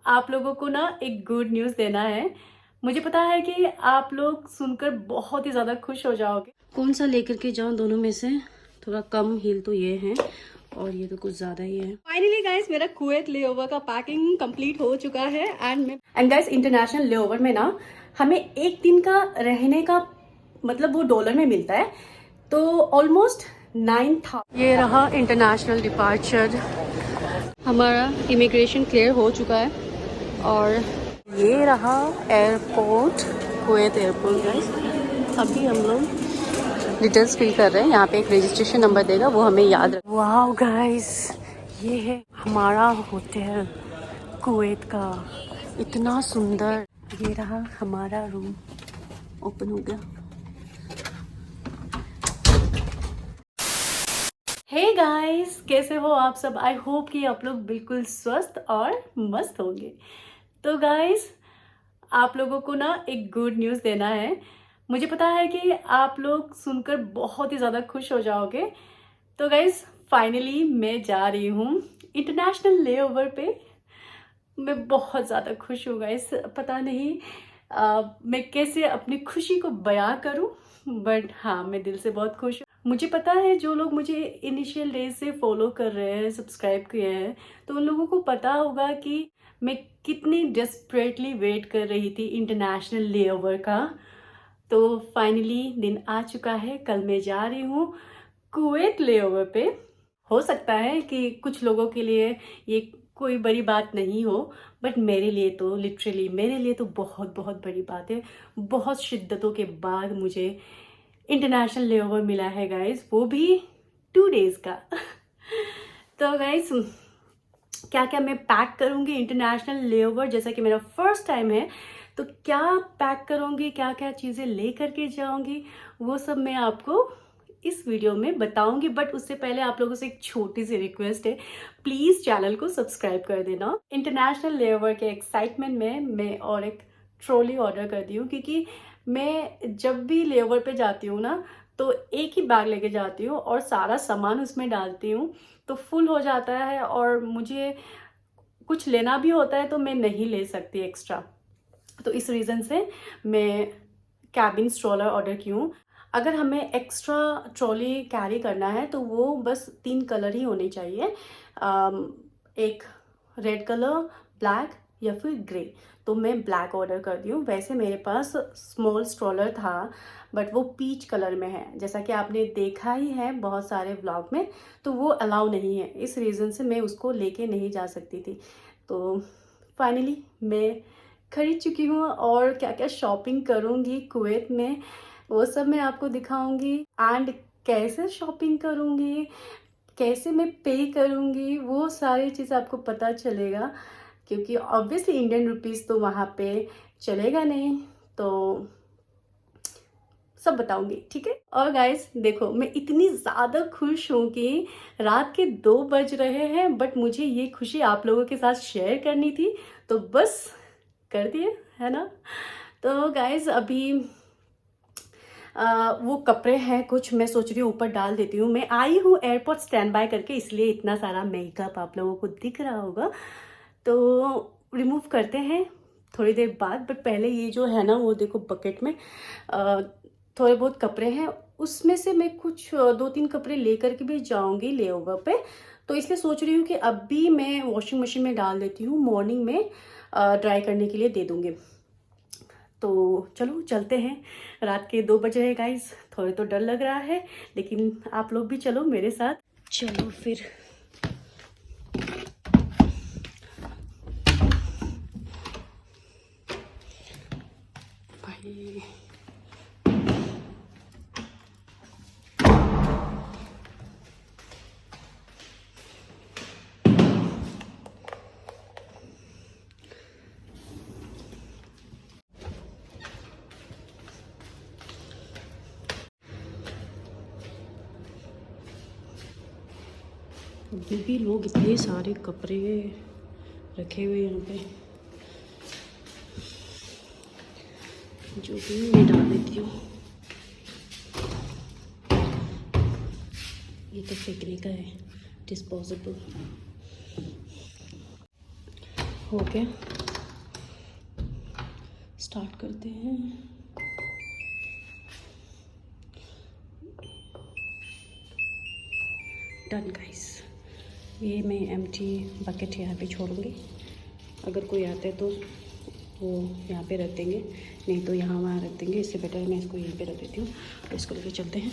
आप लोगों को ना एक गुड न्यूज़ देना है। मुझे पता है कि आप लोग सुनकर बहुत ही ज़्यादा खुश हो जाओगे। कौन सा लेकर के जाऊं दोनों में से? थोड़ा कम हील तो ये है और ये तो कुछ ज़्यादा ही है। फाइनली गाइस मेरा कुवैत लेओवर का पैकिंग कंप्लीट हो चुका है एंड गाइस इंटरनेशनल लेओवर में ना हमें एक दिन का रहने का मतलब वो डॉलर में मिलता है, तो ऑलमोस्ट 9,000। ये रहा इंटरनेशनल डिपार्चर। हमारा इमिग्रेशन क्लियर हो चुका है और ये रहा एयरपोर्ट, कुवैत एयरपोर्ट गाइस। अभी हम लोग डिटेल्स फिल कर रहे हैं। यहाँ पे एक रजिस्ट्रेशन नंबर देगा, वो हमें याद रख। वाह गाइस, ये है हमारा होटल कुवैत का, इतना सुंदर। ये रहा हमारा रूम, ओपन हो गया। हे गाइस, कैसे हो आप सब? आई होप कि आप लोग बिल्कुल स्वस्थ और मस्त होंगे। तो गाइस आप लोगों को ना एक गुड न्यूज़ देना है। मुझे पता है कि आप लोग सुनकर बहुत ही ज़्यादा खुश हो जाओगे। तो गाइस फाइनली मैं जा रही हूँ इंटरनेशनल लेओवर पे। मैं बहुत ज़्यादा खुश हूँ गाइस, पता नहीं मैं कैसे अपनी खुशी को बयां करूँ, बट हाँ मैं दिल से बहुत खुश हूँ। मुझे पता है जो लोग मुझे इनिशियल डेज से फॉलो कर रहे हैं, सब्सक्राइब किए हैं, तो उन लोगों को पता होगा कि मैं कितनी डेस्परेटली वेट कर रही थी इंटरनेशनल लेओवर का। तो फाइनली दिन आ चुका है, कल मैं जा रही हूँ कुवैत लेओवर पे। हो सकता है कि कुछ लोगों के लिए ये कोई बड़ी बात नहीं हो, बट मेरे लिए तो लिटरली मेरे लिए तो बहुत बहुत बड़ी बात है। बहुत शिद्दतों के बाद मुझे इंटरनेशनल लेओवर मिला है गाइस, वो भी 2 डेज का। तो गाइस क्या क्या मैं पैक करूंगी इंटरनेशनल लेओवर, जैसा कि मेरा फर्स्ट टाइम है, तो क्या पैक करूंगी, क्या क्या चीज़ें ले करके जाऊंगी, वो सब मैं आपको इस वीडियो में बताऊंगी। बट उससे पहले आप लोगों से एक छोटी सी रिक्वेस्ट है, प्लीज़ चैनल को सब्सक्राइब कर देना। इंटरनेशनल लेओवर के एक्साइटमेंट में मैं और एक ट्रॉली ऑर्डर कर दी हूँ, क्योंकि मैं जब भी लेओवर पे जाती हूँ ना, तो एक ही बैग लेके जाती हूँ और सारा सामान उसमें डालती हूँ, तो फुल हो जाता है और मुझे कुछ लेना भी होता है तो मैं नहीं ले सकती एक्स्ट्रा। तो इस रीज़न से मैं कैबिन स्ट्रोलर ऑर्डर की हूँ। अगर हमें एक्स्ट्रा ट्रॉली कैरी करना है तो वो बस 3 कलर ही होने चाहिए, एक रेड कलर, ब्लैक या फिर ग्रे। तो मैं ब्लैक ऑर्डर कर दी हूँ। वैसे मेरे पास स्मॉल स्ट्रोलर था, बट वो पीच कलर में है, जैसा कि आपने देखा ही है बहुत सारे व्लॉग में, तो वो अलाउ नहीं है। इस रीज़न से मैं उसको लेके नहीं जा सकती थी। तो फाइनली मैं खरीद चुकी हूँ और क्या क्या शॉपिंग करूँगी कुवैत में वो सब मैं आपको दिखाऊंगी। एंड कैसे शॉपिंग करूँगी, कैसे मैं पे करूँगी, वो सारी चीज़ आपको पता चलेगा, क्योंकि ऑब्वियसली इंडियन रुपीज़ तो वहाँ पे चलेगा नहीं, तो सब बताऊंगी, ठीक है। और गाइस देखो, मैं इतनी ज़्यादा खुश हूँ कि रात के 2 बज रहे हैं, बट मुझे ये खुशी आप लोगों के साथ शेयर करनी थी, तो बस कर दिए, है ना। तो गाइस अभी वो कपड़े हैं कुछ, मैं सोच रही हूँ ऊपर डाल देती हूँ। मैं आई हूँ एयरपोर्ट स्टैंड बाय करके, इसलिए इतना सारा मेकअप आप लोगों को दिख रहा होगा, तो रिमूव करते हैं थोड़ी देर बाद। बट पहले ये जो है ना, वो देखो बकेट में थोड़े बहुत कपड़े हैं, उसमें से मैं कुछ 2-3 कपड़े लेकर के भी जाऊंगी लेओवर पे, तो इसलिए सोच रही हूँ कि अभी मैं वॉशिंग मशीन में डाल देती हूँ, मॉर्निंग में ड्राई करने के लिए दे दूँगी। तो चलो चलते हैं। रात के 2 बज रहे गाइस, थोड़े तो डर लग रहा है, लेकिन आप लोग भी चलो मेरे साथ। चलो फिर। भाई अभी भी लोग इतने सारे कपड़े रखे हुए यहाँ पे, जो भी मैं डाल देती हूँ। ये तो फेंकने का है, डिस्पोजेबल हो गया। स्टार्ट करते हैं। Done guys. ये मैं एम्प्टी बकेट यहाँ पे छोड़ूंगी। अगर कोई आता है तो वो यहाँ पे रख देंगे, नहीं तो यहाँ वहाँ रख देंगे। इससे बेटर है मैं इसको यहीं पे रख देती हूँ। और इसको लेके चलते हैं।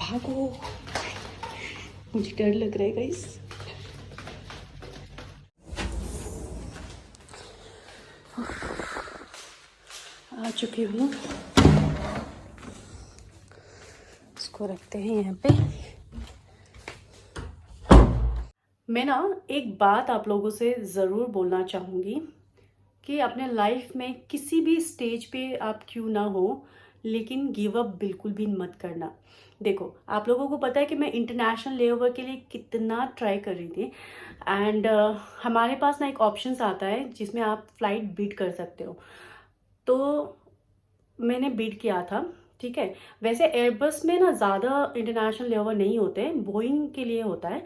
भागो, मुझे डर लग रहा है गाइस। आ चुकी हूँ, इसको रखते हैं यहाँ पे। मैं ना एक बात आप लोगों से ज़रूर बोलना चाहूँगी कि अपने लाइफ में किसी भी स्टेज पे आप क्यों ना हो, लेकिन गिव अप बिल्कुल भी मत करना। देखो, आप लोगों को पता है कि मैं इंटरनेशनल लेओवर के लिए कितना ट्राई कर रही थी। एंड हमारे पास ना एक ऑप्शंस आता है जिसमें आप फ़्लाइट बीट कर सकते हो। तो मैंने बीट किया था, ठीक है। वैसे एयरबस में ना ज़्यादा इंटरनेशनल लेओवर नहीं होते, बोइंग के लिए होता है।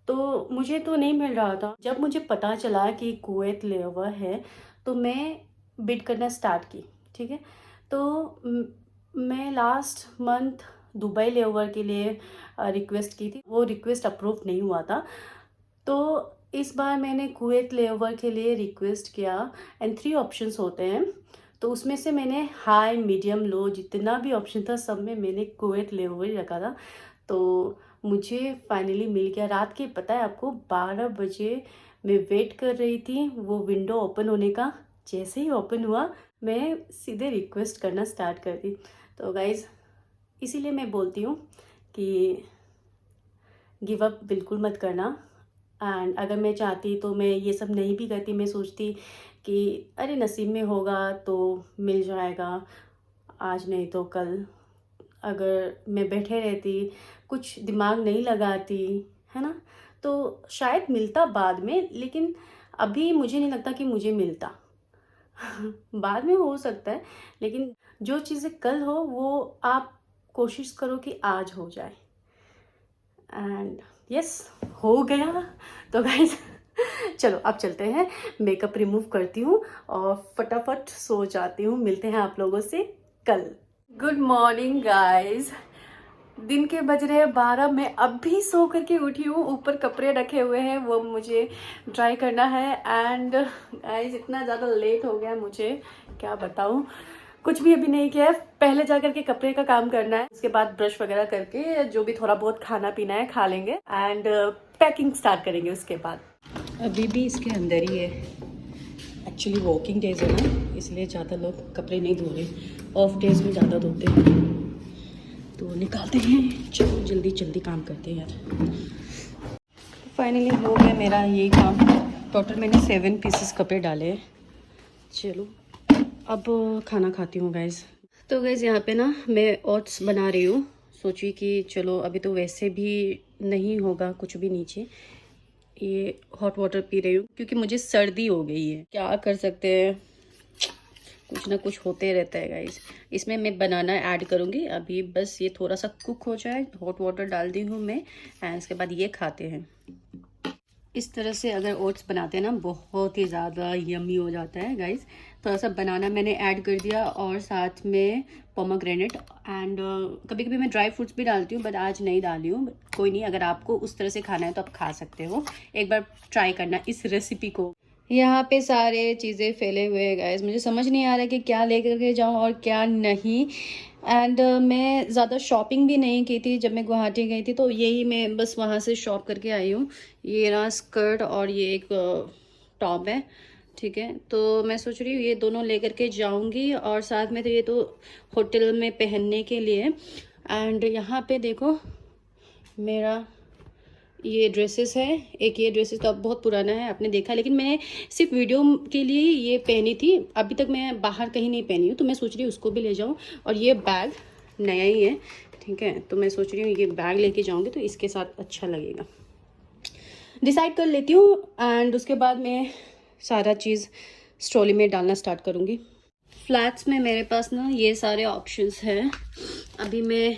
तो मुझे तो नहीं मिल रहा था। जब मुझे पता चला कि कुवैत लेओवर है तो मैं बिड करना स्टार्ट की, ठीक है। तो मैं लास्ट मंथ दुबई लेओवर के लिए रिक्वेस्ट की थी, वो रिक्वेस्ट अप्रूव नहीं हुआ था। तो इस बार मैंने कुवैत लेओवर के लिए रिक्वेस्ट किया एंड 3 ऑप्शंस होते हैं। तो उसमें से मैंने हाई, मीडियम, लो जितना भी ऑप्शन था सब में मैंने कुवैत लेओवर ही रखा था। तो मुझे फाइनली मिल गया। रात के पता है आपको 12 बजे मैं वेट कर रही थी वो विंडो ओपन होने का। जैसे ही ओपन हुआ मैं सीधे रिक्वेस्ट करना स्टार्ट कर दी। तो गाइज़, इसीलिए मैं बोलती हूँ कि गिव अप बिल्कुल मत करना। एंड अगर मैं चाहती तो मैं ये सब नहीं भी करती। मैं सोचती कि अरे नसीब में होगा तो मिल जाएगा, आज नहीं तो कल। अगर मैं बैठे रहती, कुछ दिमाग नहीं लगाती, है ना, तो शायद मिलता बाद में। लेकिन अभी मुझे नहीं लगता कि मुझे मिलता। बाद में हो सकता है, लेकिन जो चीज़ें कल हो वो आप कोशिश करो कि आज हो जाए। एंड यस, हो गया। तो गाइस चलो अब चलते हैं, मेकअप रिमूव करती हूँ और फटाफट सो जाती हूँ। मिलते हैं आप लोगों से कल। Good morning guys. दिन के बज रहे हैं 12। मैं अभी सो करके उठी हूँ। ऊपर कपड़े रखे हुए हैं, वो मुझे ड्राई करना है। एंड गाइस इतना ज़्यादा लेट हो गया, मुझे क्या बताऊँ। कुछ भी अभी नहीं किया है, पहले जा करके कपड़े का काम करना है। उसके बाद ब्रश वगैरह करके जो भी थोड़ा बहुत खाना पीना है खा लेंगे एंड पैकिंग स्टार्ट करेंगे उसके बाद। अभी भी इसके अंदर ही है। एक्चुअली वर्किंग डेज है ना, इसलिए ज़्यादा लोग कपड़े नहीं धो रहे। ऑफ डेज में ज़्यादा धोते हैं। तो निकालते हैं, चलो जल्दी जल्दी काम करते हैं यार। फाइनली हो गया मेरा ये काम। टोटल मैंने 7 पीसेस कपड़े डाले हैं। चलो अब खाना खाती हूँ गाइज। तो गाइज यहाँ पे ना मैं ओट्स बना रही हूँ। सोची कि चलो अभी तो वैसे भी नहीं होगा कुछ भी नीचे, ये हॉट वाटर पी रही हूँ क्योंकि मुझे सर्दी हो गई है। क्या कर सकते हैं, कुछ ना कुछ होते रहता है गाइस। इसमें मैं बनाना ऐड करूँगी। अभी बस ये थोड़ा सा कुक हो जाए, हॉट वाटर डाल दी हूँ मैं, एंड इसके बाद ये खाते हैं। इस तरह से अगर ओट्स बनाते हैं ना, बहुत ही ज़्यादा यमी हो जाता है गाइस। थोड़ा सा बनाना मैंने ऐड कर दिया और साथ में पोमेग्रेनेट एंड कभी कभी मैं ड्राई फ्रूट्स भी डालती हूँ, बट आज नहीं डाली हूँ। कोई नहीं, अगर आपको उस तरह से खाना है तो आप खा सकते हो। एक बार ट्राई करना इस रेसिपी को। यहाँ पे सारे चीज़ें फैले हुए हैं गाइस, मुझे समझ नहीं आ रहा है कि क्या लेकर के जाऊँ और क्या नहीं। एंड मैं ज़्यादा शॉपिंग भी नहीं की थी जब मैं गुवाहाटी गई थी, तो यही मैं बस वहाँ से शॉप करके आई हूँ। ये रहा स्कर्ट और ये एक टॉप है, ठीक है। तो मैं सोच रही हूँ ये दोनों लेकर के जाऊँगी और साथ में तो ये तो होटल में पहनने के लिए। एंड यहाँ पे देखो मेरा ये ड्रेसेस है। एक ये ड्रेसेस तो अब बहुत पुराना है, आपने देखा, लेकिन मैंने सिर्फ वीडियो के लिए ये पहनी थी। अभी तक मैं बाहर कहीं नहीं पहनी हूँ, तो मैं सोच रही हूँ उसको भी ले जाऊँ। और ये बैग नया ही है, ठीक है। तो मैं सोच रही हूँ ये बैग लेके जाऊँगी तो इसके साथ अच्छा लगेगा। डिसाइड कर लेती हूँ एंड उसके बाद मैं सारा चीज़ स्ट्रॉली में डालना स्टार्ट करूँगी। फ्लैट्स में मेरे पास ना ये सारे ऑप्शंस हैं। अभी मैं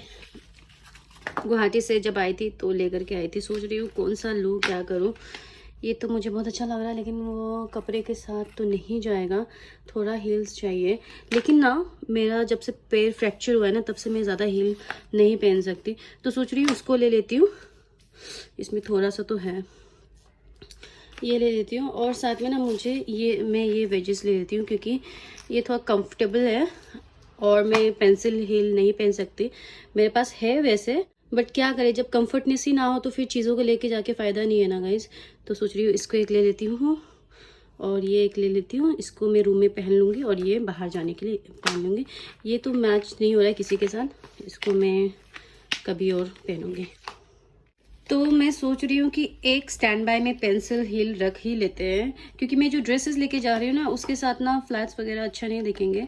गुवाहाटी से जब आई थी तो लेकर के आई थी। सोच रही हूँ कौन सा लूँ, क्या करूँ। ये तो मुझे बहुत अच्छा लग रहा है, लेकिन वो कपड़े के साथ तो नहीं जाएगा, थोड़ा हील्स चाहिए। लेकिन ना मेरा जब से पैर फ्रैक्चर हुआ है ना, तब से मैं ज़्यादा हील नहीं पहन सकती, तो सोच रही हूँ उसको ले लेती हूँ। इसमें थोड़ा सा तो है, ये ले लेती हूँ। और साथ में ना मैं ये वेजेस ले लेती हूँ, क्योंकि ये थोड़ा कंफर्टेबल है और मैं पेंसिल हील नहीं पहन सकती। मेरे पास है वैसे, बट क्या करें, जब कंफर्टनेस ही ना हो तो फिर चीज़ों को लेके जाके फ़ायदा नहीं है ना गाइज। तो सोच रही हूँ इसको एक ले लेती हूँ और ये एक ले लेती हूँ। इसको मैं रूम में पहन लूँगी और ये बाहर जाने के लिए पहन लूँगी। ये तो मैच नहीं हो रहा है किसी के साथ, इसको मैं कभी और पहनूँगी। तो मैं सोच रही हूँ कि एक स्टैंड बाय में पेंसिल हील रख ही लेते हैं, क्योंकि मैं जो ड्रेसेस लेके जा रही हूँ ना, उसके साथ ना फ्लैट्स वगैरह अच्छा नहीं दिखेंगे।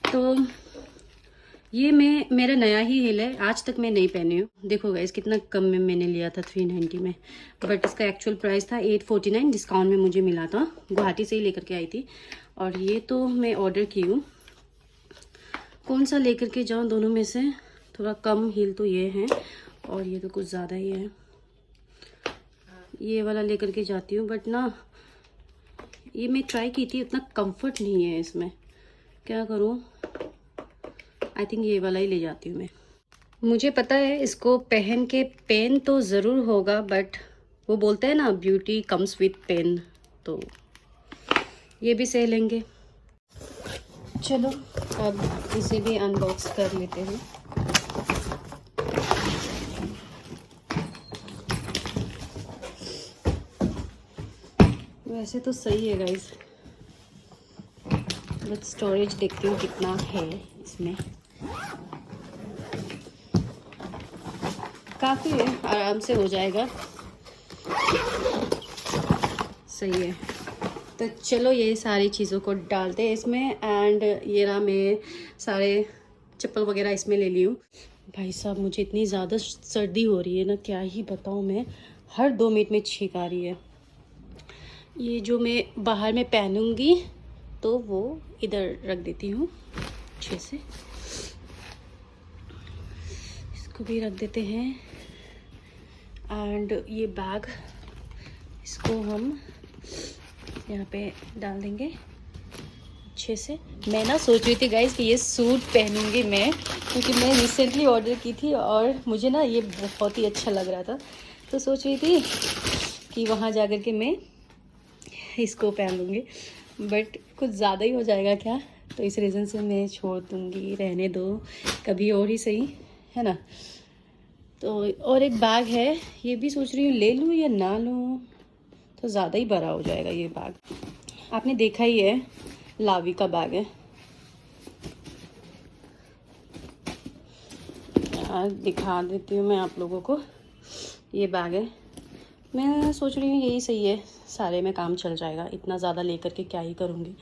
तो ये मेरा नया ही हील है, आज तक मैं नहीं पहनी हूँ। देखो गाइस कितना कम में मैंने लिया था, 390 में, बट इसका एक्चुअल प्राइस था 849, डिस्काउंट में मुझे मिला था, गुवाहाटी से ही लेकर के आई थी। और ये तो मैं ऑर्डर की हूँ, कौन सा लेकर के जाऊँ दोनों में से। थोड़ा कम हील तो ये है और ये तो कुछ ज़्यादा ही है। ये वाला लेकर के जाती हूँ, बट ना ये मैं ट्राई की थी, उतना कंफर्ट नहीं है इसमें, क्या करूँ। आई थिंक ये वाला ही ले जाती हूँ मैं। मुझे पता है इसको पहन के पेन तो ज़रूर होगा, बट वो बोलते हैं ना ब्यूटी कम्स विथ पेन, तो ये भी सह लेंगे। चलो अब इसे भी अनबॉक्स कर लेते हैं। वैसे तो सही है गाइस, बट स्टोरेज देखती हूँ कितना है इसमें। काफ़ी है, आराम से हो जाएगा, सही है। तो चलो ये सारी चीज़ों को डालते हैं इसमें। एंड ये रहा, मैं सारे चप्पल वगैरह इसमें ले ली हूँ। भाई साहब मुझे इतनी ज़्यादा सर्दी हो रही है ना, क्या ही बताऊँ मैं, हर 2 मिनट में छींक आ रही है। ये जो मैं बाहर में पहनूंगी तो वो इधर रख देती हूँ अच्छे से, इसको भी रख देते हैं। एंड ये बैग, इसको हम यहाँ पे डाल देंगे अच्छे से। मैं ना सोच रही थी गाइस कि ये सूट पहनूंगी मैं, क्योंकि मैं रिसेंटली ऑर्डर की थी और मुझे ना ये बहुत ही अच्छा लग रहा था, तो सोच रही थी कि वहाँ जा कर के मैं इसको पहन लूँगी, बट कुछ ज़्यादा ही हो जाएगा क्या, तो इस रीज़न से मैं छोड़ दूँगी, रहने दो, कभी और ही सही, है ना। तो और एक बैग है, ये भी सोच रही हूँ ले लूँ या ना लूँ, तो ज़्यादा ही बड़ा हो जाएगा ये बैग। आपने देखा ही है, लावी का बैग है यार, दिखा देती हूँ मैं आप लोगों को। ये बैग है, मैं सोच रही हूँ यही सही है, सारे में काम चल जाएगा, इतना ज़्यादा लेकर के क्या ही करूँगी,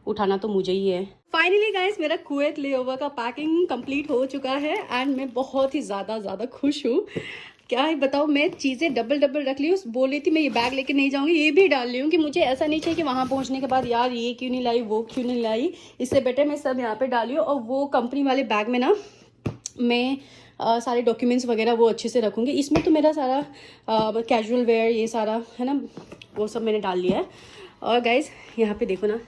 उठाना तो मुझे ही है। फाइनली गाइस मेरा कुवैत लेओवर का पैकिंग कंप्लीट हो चुका है एंड मैं बहुत ही ज़्यादा खुश हूँ। क्या ही बताऊँ, मैं चीज़ें डबल रख ली हूँ। बोल रही थी मैं ये बैग लेके नहीं जाऊँगी, ये भी डाल ली हूँ कि मुझे ऐसा नहीं चाहिए कि वहाँ पहुँचने के बाद यार ये क्यों नहीं लाई, वो क्यों नहीं लाई। इससे बेटर मैं सब यहाँ पर डाली हूँ। और वो कंपनी वाले बैग में ना मैं सारे डॉक्यूमेंट्स वगैरह वो अच्छे से रखूँगी। इसमें तो मेरा सारा कैजुअल वेयर ये सारा है ना, वो सब मैंने डाल लिया है। और गाइज यहाँ पे देखो ना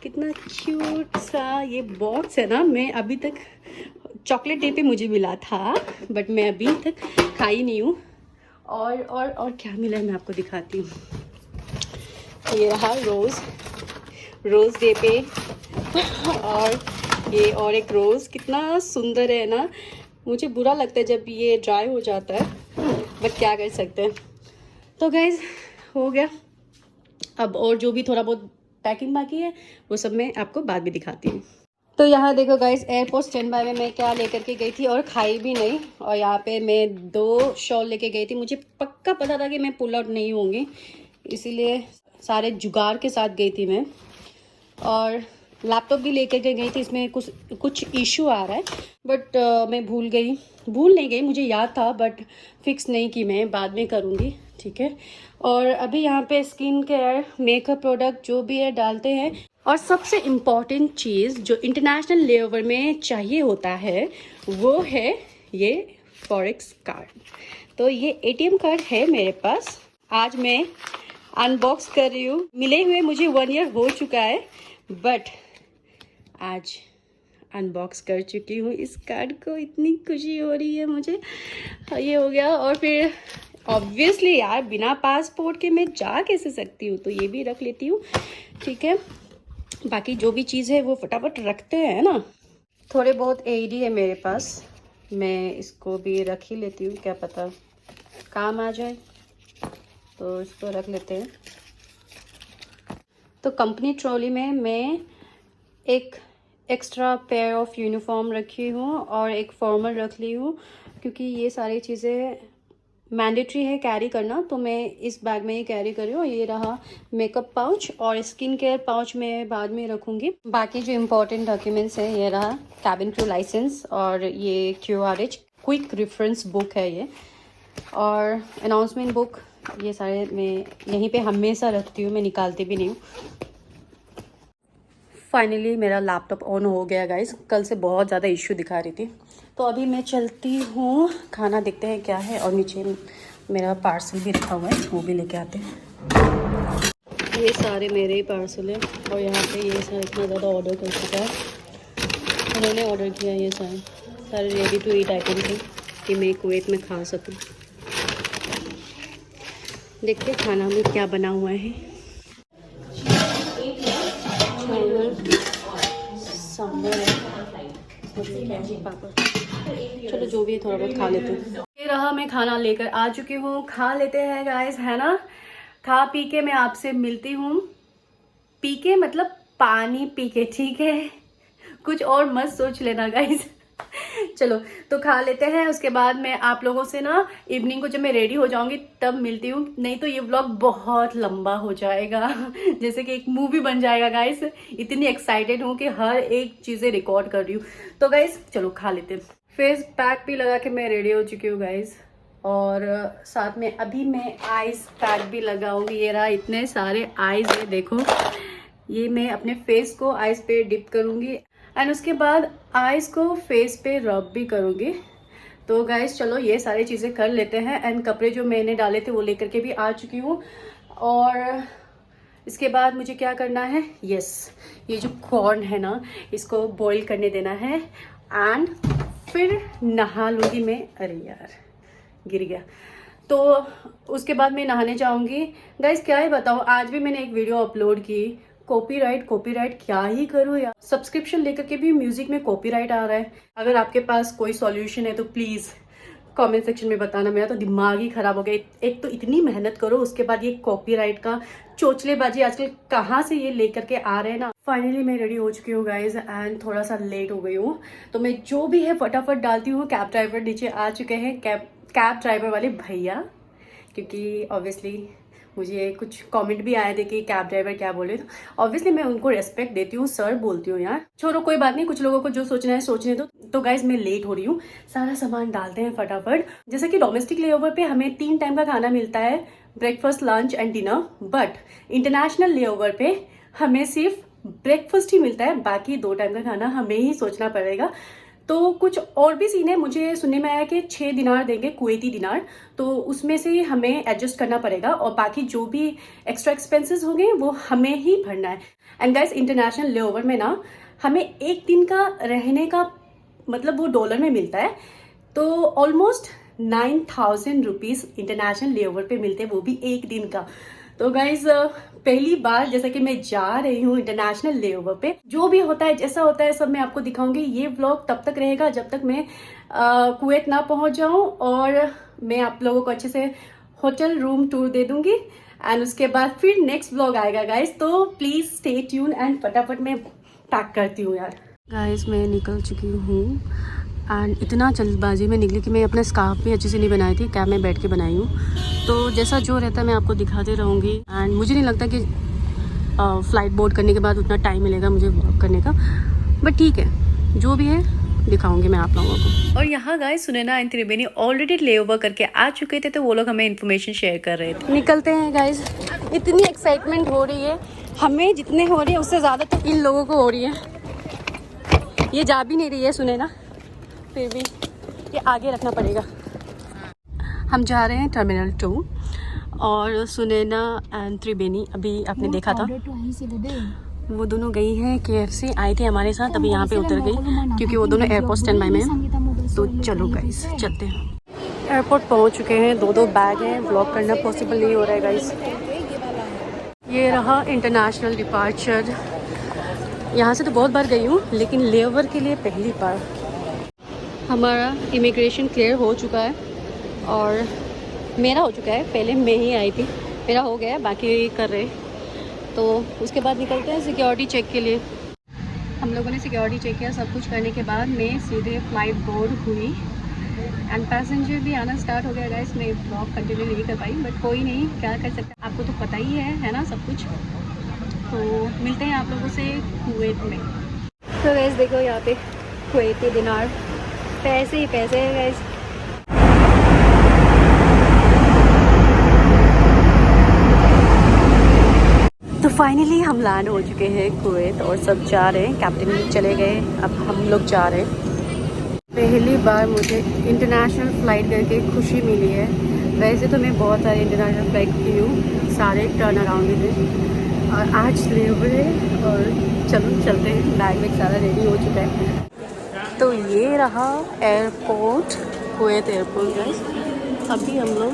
कितना क्यूट सा ये बॉक्स है ना, मैं अभी तक चॉकलेट डे पे मुझे मिला था, बट मैं अभी तक खाई नहीं हूँ। और क्या मिला है मैं आपको दिखाती हूँ। ये रहा रोज़ डे पे और ये और एक रोज़, कितना सुंदर है ना। मुझे बुरा लगता है जब ये ड्राई हो जाता है, बट क्या कर सकते हैं। तो गाइज हो गया, अब और जो भी थोड़ा बहुत पैकिंग बाकी है वो सब मैं आपको बाद में दिखाती हूँ। तो यहाँ देखो गाइज, एयरपोर्ट स्टैंड बाय में मैं क्या लेकर के गई थी और खाई भी नहीं। और यहाँ पे मैं 2 शॉल लेके गई थी, मुझे पक्का पता था कि मैं पुल आउट नहीं होंगी, इसीलिए सारे जुगाड़ के साथ गई थी मैं। और लैपटॉप भी लेकर के गई थी, इसमें कुछ इशू आ रहा है, बट मैं भूल नहीं गई, मुझे याद था, बट फिक्स नहीं की, मैं बाद में करूँगी, ठीक है। और अभी यहाँ पे स्किन केयर मेकअप प्रोडक्ट जो भी है डालते हैं। और सबसे इम्पॉर्टेंट चीज़ जो इंटरनेशनल लेओवर में चाहिए होता है वो है ये फॉरेक्स कार्ड। तो ये ATM कार्ड है मेरे पास। आज मैं अनबॉक्स कर रही हूँ। मिले हुए मुझे 1 ईयर हो चुका है, बट आज अनबॉक्स कर चुकी हूँ इस कार्ड को। इतनी खुशी हो रही है मुझे। ये हो गया। और फिर ऑब्वियसली यार बिना पासपोर्ट के मैं जा कैसे सकती हूँ, तो ये भी रख लेती हूँ। ठीक है, बाकी जो भी चीज़ है वो फटाफट रखते हैं ना। थोड़े बहुत एडी है मेरे पास, मैं इसको भी रख ही लेती हूँ, क्या पता काम आ जाए, तो इसको रख लेते हैं। तो कंपनी ट्रॉली में मैं एक एक्स्ट्रा पेयर ऑफ यूनिफॉर्म रखी हूँ और एक फॉर्मल रख ली हूँ, क्योंकि ये सारी चीज़ें मैंडेटरी है कैरी करना, तो मैं इस बैग में ही कैरी कर रही हूँ। ये रहा मेकअप पाउच, और स्किन केयर पाउच मैं बाद में रखूँगी। बाकी जो इम्पोर्टेंट डॉक्यूमेंट्स है, ये रहा कैबिन क्रू लाइसेंस, और ये QRH क्विक रेफरेंस बुक है ये, और अनाउंसमेंट बुक। ये सारे मैं यहीं पे हमेशा रखती हूँ, मैं निकालती भी नहीं हूँ। फाइनली मेरा लैपटॉप ऑन हो गया गाइस, कल से बहुत ज़्यादा इश्यू दिखा रही थी। तो अभी मैं चलती हूँ, खाना देखते हैं क्या है, और नीचे मेरा पार्सल भी रखा हुआ है, वो भी लेके आते हैं। ये सारे मेरे ही पार्सल है, और यहाँ पे ये सारा इतना ज़्यादा ऑर्डर कर चुका है, उन्होंने ऑर्डर किया। ये सारे रेडी टू ईट आइटम थे कि मैं कुवैत में खा सकूँ। देखते खाना में क्या बना हुआ है। सांभर पापड़, चलो जो भी है थोड़ा बहुत खा लेते हैं। ये रहा, मैं खाना लेकर आ चुकी हूँ, खा लेते हैं गाइस, है ना। खा पी के मैं आपसे मिलती हूँ। पी के मतलब पानी पी के, ठीक है, कुछ और मत सोच लेना गाइस। चलो तो खा लेते हैं, उसके बाद मैं आप लोगों से ना इवनिंग को जब मैं रेडी हो जाऊंगी तब मिलती हूँ, नहीं तो ये व्लॉग बहुत लंबा हो जाएगा, जैसे कि एक मूवी बन जाएगा गाइस। इतनी एक्साइटेड हूँ कि हर एक चीज़ें रिकॉर्ड कर रही हूँ। तो गाइस चलो खा लेते हैं। फेस पैक भी लगा के मैं रेडी हो चुकी हूँ गाइस, और साथ में अभी मैं आइस पैक भी लगाऊंगी। ये रहा, इतने सारे आइस है, देखो। ये मैं अपने फेस को आइस पे डिप करूंगी, एंड उसके बाद आइज को फेस पे रब भी करूँगी। तो गाइस चलो ये सारी चीज़ें कर लेते हैं। एंड कपड़े जो मैंने डाले थे वो लेकर के भी आ चुकी हूँ, और इसके बाद मुझे क्या करना है, यस, ये जो कॉर्न है ना, इसको बॉईल करने देना है, एंड फिर नहा लूँगी मैं। अरे यार गिर गया। तो उसके बाद मैं नहाने जाऊँगी। गाइस क्या ही बताऊँ, आज भी मैंने एक वीडियो अपलोड की, कॉपीराइट क्या ही करूँ यार। सब्सक्रिप्शन लेकर के भी म्यूजिक में कॉपीराइट आ रहा है। अगर आपके पास कोई सॉल्यूशन है तो प्लीज़ कमेंट सेक्शन में बताना। मेरा तो दिमाग ही खराब हो गया। एक तो इतनी मेहनत करो, उसके बाद ये कॉपीराइट का चोचलेबाजी आजकल कहाँ से ये लेकर के आ रहे हैं ना। फाइनली मैं रेडी हो चुकी हूँ गाइज, एंड थोड़ा सा लेट हो गई हूँ, तो मैं जो भी है फटाफट डालती हूँ। कैब ड्राइवर नीचे आ चुके हैं, कैब ड्राइवर वाले भैया, क्योंकि ऑब्वियसली मुझे कुछ कमेंट भी आए थे कि कैब ड्राइवर क्या बोले, तो ऑब्वियसली मैं उनको रेस्पेक्ट देती हूँ, सर बोलती हूँ यार। छोड़ो कोई बात नहीं, कुछ लोगों को जो सोचना है सोचने दो। तो गाइज मैं लेट हो रही हूँ, सारा सामान डालते हैं फटाफट। जैसे कि डोमेस्टिक लेओवर पे हमें 3 टाइम का खाना मिलता है, breakfast, lunch and dinner, but international layover पे हमें सिर्फ ब्रेकफास्ट ही मिलता है, बाकी 2 टाइम का खाना हमें ही सोचना पड़ेगा। तो कुछ और भी सीन है, मुझे सुनने में आया कि 6 दिनार देंगे, कुवैती दिनार, तो उसमें से हमें एडजस्ट करना पड़ेगा, और बाकी जो भी एक्स्ट्रा एक्सपेंसेस होंगे वो हमें ही भरना है। एंड गाइस इंटरनेशनल लेओवर में ना हमें 1 दिन का रहने का मतलब वो डॉलर में मिलता है, तो ऑलमोस्ट 9,000 रुपीज़ इंटरनेशनल लेओवर पे मिलते हैं, वो भी 1 दिन का। तो गाइज पहली बार जैसा कि मैं जा रही हूँ इंटरनेशनल लेओवर पे, जो भी होता है जैसा होता है सब मैं आपको दिखाऊंगी। ये व्लॉग तब तक रहेगा जब तक मैं कुवैत ना पहुंच जाऊं, और मैं आप लोगों को अच्छे से होटल रूम टूर दे दूंगी, एंड उसके बाद फिर नेक्स्ट व्लॉग आएगा गाइज। तो प्लीज स्टे ट्यून, एंड फटाफट मैं पैक करती हूँ यार। गाइज मैं निकल चुकी हूँ, एंड इतना जल्दबाजी में निकली कि मैं अपना स्कार्फ भी अच्छे से नहीं बनाई थी, कैब में बैठ के बनाई हूँ। तो जैसा जो रहता है मैं आपको दिखाते रहूँगी, एंड मुझे नहीं लगता कि फ़्लाइट बोर्ड करने के बाद उतना टाइम मिलेगा मुझे व्लॉग करने का, बट ठीक है, जो भी है दिखाऊंगी मैं आप लोगों को। और यहाँ guys Sunaina and Triveni already layover करके आ चुके थे, तो वो लोग हमें इन्फॉर्मेशन शेयर कर रहे थे। निकलते हैं गाइस, इतनी एक्साइटमेंट हो रही है हमें, जितने हो रही है उससे ज़्यादा तो इन लोगों को हो रही है। ये जा भी नहीं रही है सुनैना, फिर भी ये आगे रखना पड़ेगा। हम जा रहे हैं टर्मिनल 2, और सुनैना एंड त्रिवेणी अभी आपने देखा था, वो दोनों गई हैं KFC, आई थी हमारे साथ, अभी यहाँ पे उतर गई क्योंकि वो दोनों एयरपोर्ट स्टैंड बाय में हैं। तो चलो गाइस चलते हैं। एयरपोर्ट पहुँच चुके हैं, 2 बैग हैं, व्लॉग करना पॉसिबल नहीं हो रहा है गाइस। ये रहा इंटरनेशनल डिपार्चर। यहाँ से तो बहुत बार गई हूँ लेकिन लेओवर के लिए पहली बार। हमारा इमिग्रेशन क्लियर हो चुका है और मेरा हो चुका है, पहले मैं ही आई थी, मेरा हो गया है, बाकी कर रहे। तो उसके बाद निकलते हैं सिक्योरिटी चेक के लिए। हम लोगों ने सिक्योरिटी चेक किया, सब कुछ करने के बाद मैं सीधे फ्लाइट बोर्ड हुई एंड पैसेंजर भी आना स्टार्ट हो गया गाइस। मैं ब्लॉग कंटिन्यू नहीं कर पाई बट कोई नहीं, क्या कर सकते, आपको तो पता ही है ना सब कुछ। तो मिलते हैं आप लोगों से कुवैत में। तो गाइस देखो यहाँ पे कुवैती दिनार, पैसे ही पैसे हैं गाइस। तो फाइनली हम लैंड हो चुके हैं कुवैत और सब जा रहे हैं, कैप्टन चले गए, अब हम लोग जा रहे हैं। पहली बार मुझे इंटरनेशनल फ़्लाइट करके खुशी मिली है। वैसे तो मैं बहुत सारे इंटरनेशनल फ़्लाइट की हूँ, सारे टर्न अराउंड ही थे, और आज लेवर है और चलो चलते हैं। बैग में सारा रेडी हो चुका है। तो ये रहा एयरपोर्ट, कुवैत एयरपोर्ट गाइस। अभी हम लोग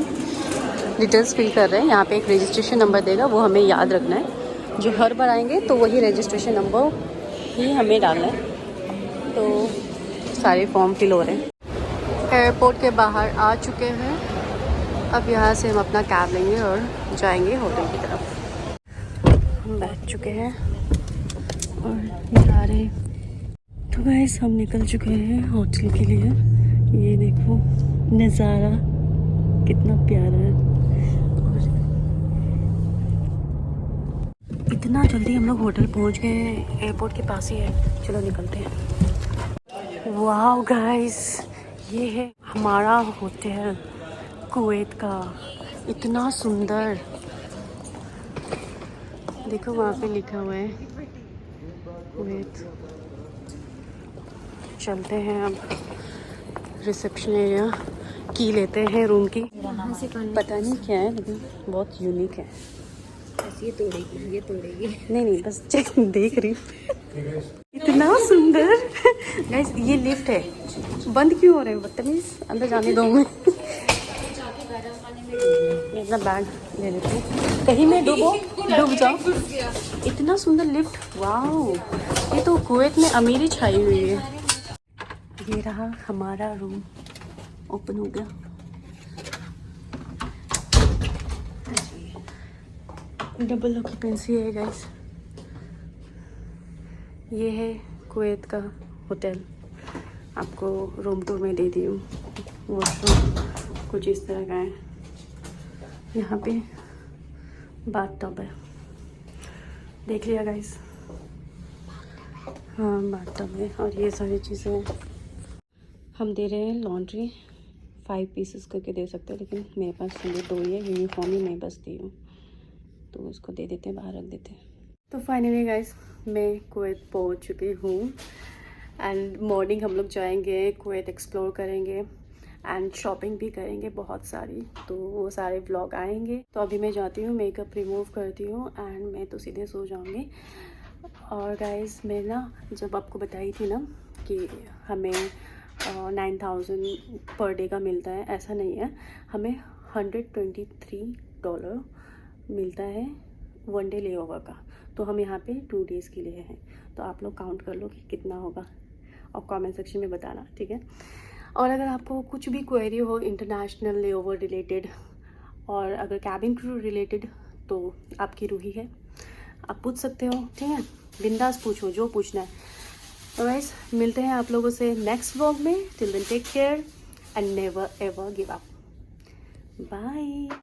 डिटेल्स फिल कर रहे हैं। यहाँ पे एक रजिस्ट्रेशन नंबर देगा, वो हमें याद रखना है। जो हर बार आएंगे तो वही रजिस्ट्रेशन नंबर ही हमें डालना है। तो सारे फॉर्म फिल हो रहे हैं। एयरपोर्ट के बाहर आ चुके हैं, अब यहाँ से हम अपना कैब लेंगे और जाएंगे होटल की तरफ। हम बैठ चुके हैं और जा रहे हैं। तो गाइस हम निकल चुके हैं होटल के लिए। ये देखो नज़ारा कितना प्यारा है, और इतना जल्दी हम लोग होटल पहुंच गए, एयरपोर्ट के पास ही है। चलो निकलते हैं। वाह गाइस, ये है हमारा होटल कुवैत का, इतना सुंदर। देखो वहाँ पे लिखा हुआ है कुवैत। चलते हैं अब रिसेप्शन एरिया, की लेते हैं रूम की। पता नहीं क्या है लेकिन बहुत यूनिक है। ये तोड़ेगी नहीं बस चेक देख रही हूँ। इतना सुंदर गाइस। ये लिफ्ट है, बंद क्यों हो रहे हैं बदतमीज, अंदर जाने दो। मैं अपना बैग ले लेती हूँ, कहीं मैं डूब जाऊँ। इतना सुंदर लिफ्ट, वाह, ये तो कुवैत में अमीरी छाई हुई है। ये रहा हमारा रूम, ओपन हो गया। डबल ऑक्यूपेंसी है गाइस। ये है कुवैत का होटल, आपको रूम टूर में दे दी हूँ। वॉशरूम कुछ इस तरह का है, यहाँ पे बाथ टब है, देख लिया गाइस। हाँ बाथ टब है, और ये सारी चीज़ें हैं। हम दे रहे हैं लॉन्ड्री, 5 पीसेस करके दे सकते हैं, लेकिन मेरे पास सिर्फ 2 ही है, यूनिफॉर्म ही मैं बस दी हूँ, तो उसको दे देते हैं, बाहर रख देते हैं। तो फाइनली गाइस मैं कुवैत पहुँच चुकी हूँ एंड मॉर्निंग हम लोग जाएंगे कुवैत, एक्सप्लोर करेंगे एंड शॉपिंग भी करेंगे बहुत सारी, तो वो सारे व्लॉग आएंगे। तो अभी मैं जाती हूँ, मेकअप रिमूव करती हूँ एंड मैं तो सीधे सो जाऊँगी। और गाइस मैं ना जब आपको बताई थी ना कि हमें 9,000 पर डे का मिलता है, ऐसा नहीं है, हमें $123 मिलता है 1 डे लेओवर का। तो हम यहाँ पे 2 डेज़ के लिए हैं, तो आप लोग काउंट कर लो कि कितना होगा और कमेंट सेक्शन में बताना, ठीक है। और अगर आपको कुछ भी क्वेरी हो इंटरनेशनल लेओवर रिलेटेड, और अगर कैबिन क्रू रिलेटेड, तो आपकी रूही है, आप पूछ सकते हो, ठीक है, बिंदास पूछो जो पूछना है। तो गाइस मिलते हैं आप लोगों से नेक्स्ट व्लॉग में। Till then take care and never ever give up. Bye.